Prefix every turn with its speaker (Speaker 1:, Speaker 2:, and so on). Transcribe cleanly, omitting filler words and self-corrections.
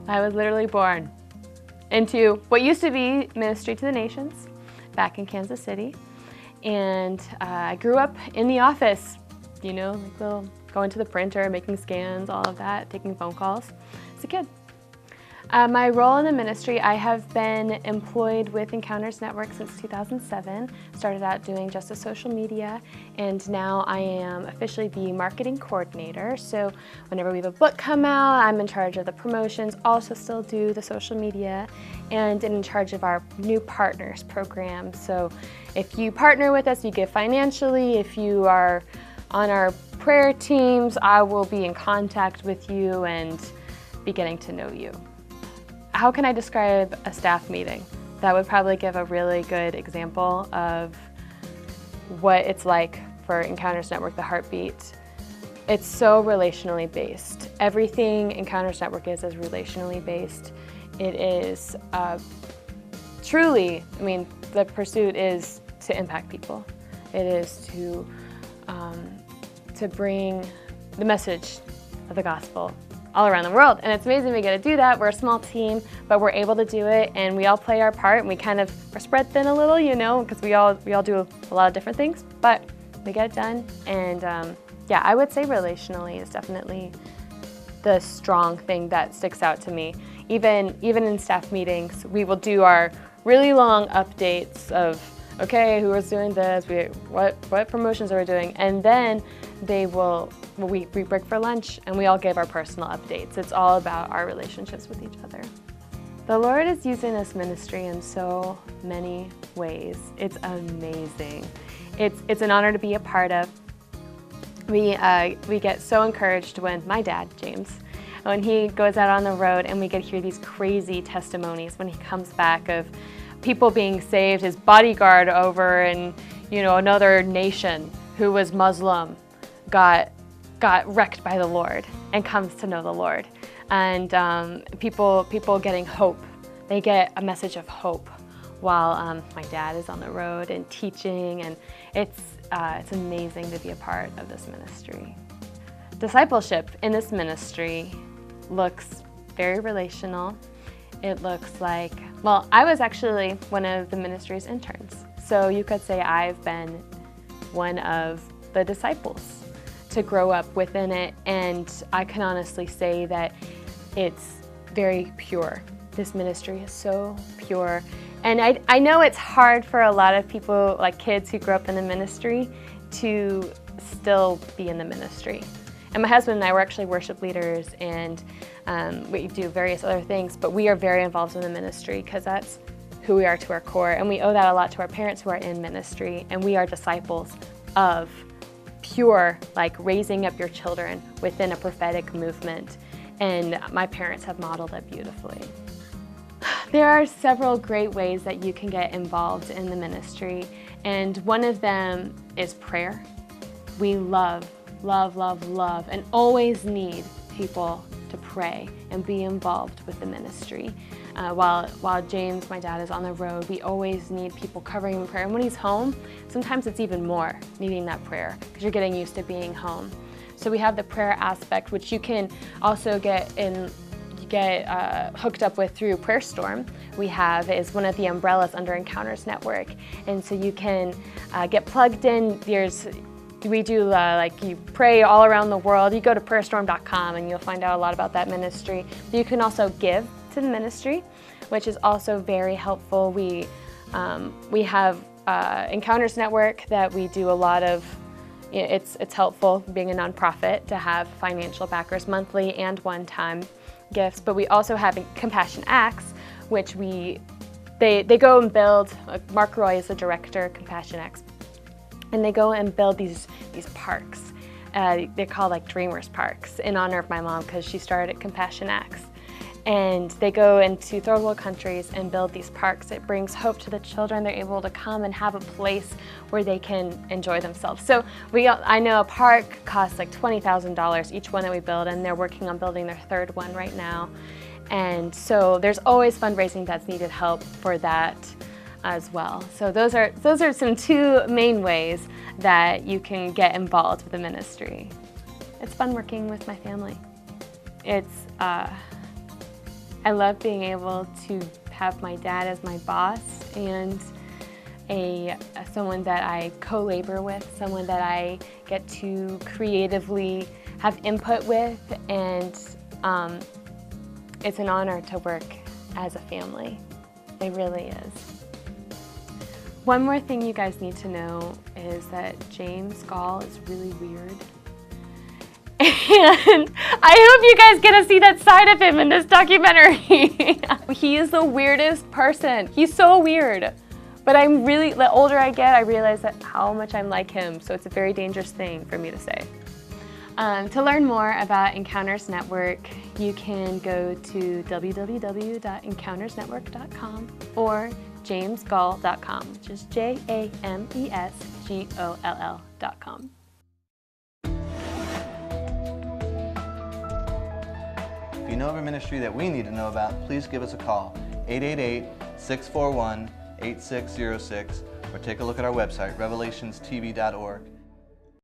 Speaker 1: I was literally born into what used to be Ministry to the Nations back in Kansas City. And I grew up in the office, going to the printer, making scans, all of that, taking phone calls as a kid. My role in the ministry, I have been employed with Encounters Network since 2007. Started out doing just the social media, and now I am officially the marketing coordinator. So whenever we have a book come out, I'm in charge of the promotions, also still do the social media, and in charge of our new partners program. So if you partner with us, you give financially. If you are on our prayer teams, I will be in contact with you and be getting to know you. How can I describe a staff meeting? That would probably give a really good example of what it's like for Encounters Network, the heartbeat. It's so relationally based. Everything Encounters Network is relationally based. It is truly, the pursuit is to impact people. It is to bring the message of the gospel all around the world. And it's amazing we get to do that. We're a small team, but we're able to do it, and we all play our part, and we kind of are spread thin a little, because we all do a lot of different things, but we get it done. And I would say relationally is definitely the strong thing that sticks out to me. Even in staff meetings, we will do our really long updates of, okay, who is doing this, what promotions are we doing, and then we break for lunch and we all give our personal updates. It's all about our relationships with each other. The Lord is using this ministry in so many ways. It's amazing. It's an honor to be a part of. We get so encouraged when my dad, James, when he goes out on the road, and we get to hear these crazy testimonies when he comes back of people being saved. His bodyguard over in another nation who was Muslim got wrecked by the Lord and comes to know the Lord. And people getting hope. They get a message of hope while my dad is on the road and teaching, and it's amazing to be a part of this ministry. Discipleship in this ministry looks very relational. It looks like, I was actually one of the ministry's interns. So you could say I've been one of the disciples to grow up within it, and I can honestly say that it's very pure. This ministry is so pure. And I know it's hard for a lot of people, like kids who grew up in the ministry, to still be in the ministry. And my husband and I were actually worship leaders, and we do various other things, but we are very involved in the ministry because that's who we are to our core, and we owe that a lot to our parents who are in ministry, and we are disciples of pure, like raising up your children within a prophetic movement, and my parents have modeled it beautifully. There are several great ways that you can get involved in the ministry, and one of them is prayer. We love, and always need people to pray and be involved with the ministry. While James, my dad, is on the road, we always need people covering in prayer. And when he's home, sometimes it's even more needing that prayer because you're getting used to being home. So we have the prayer aspect, which you can also get hooked up with through Prayer Storm. We have is one of the umbrellas under Encounters Network, and so you can get plugged in. We do you pray all around the world. You go to prayerstorm.com and you'll find out a lot about that ministry. But you can also give to the ministry, which is also very helpful. We have Encounters Network that we do a lot of. It's helpful being a nonprofit to have financial backers, monthly and one-time gifts. But we also have Compassion Acts, which they go and build. Mark Roy is the director of Compassion Acts. And they go and build these parks. They're called Dreamers Parks in honor of my mom because she started Compassion Acts. And they go into third world countries and build these parks. It brings hope to the children. They're able to come and have a place where they can enjoy themselves. So I know a park costs $20,000 each one that we build, and they're working on building their third one right now. And so there's always fundraising that's needed help for that as well. So those are some two main ways that you can get involved with the ministry. It's fun working with my family. It's I love being able to have my dad as my boss and someone that I co-labor with, someone that I get to creatively have input with, and it's an honor to work as a family. It really is. One more thing you guys need to know is that James Gall is really weird. And I hope you guys get to see that side of him in this documentary. He is the weirdest person. He's so weird. But the older I get, I realize that how much I'm like him, so it's a very dangerous thing for me to say. To learn more about Encounters Network, you can go to www.encountersnetwork.com or jamesgall.com, which is JAMESGOLL.com.
Speaker 2: If you know of a ministry that we need to know about, please give us a call, 888-641-8606, or take a look at our website, revelationstv.org.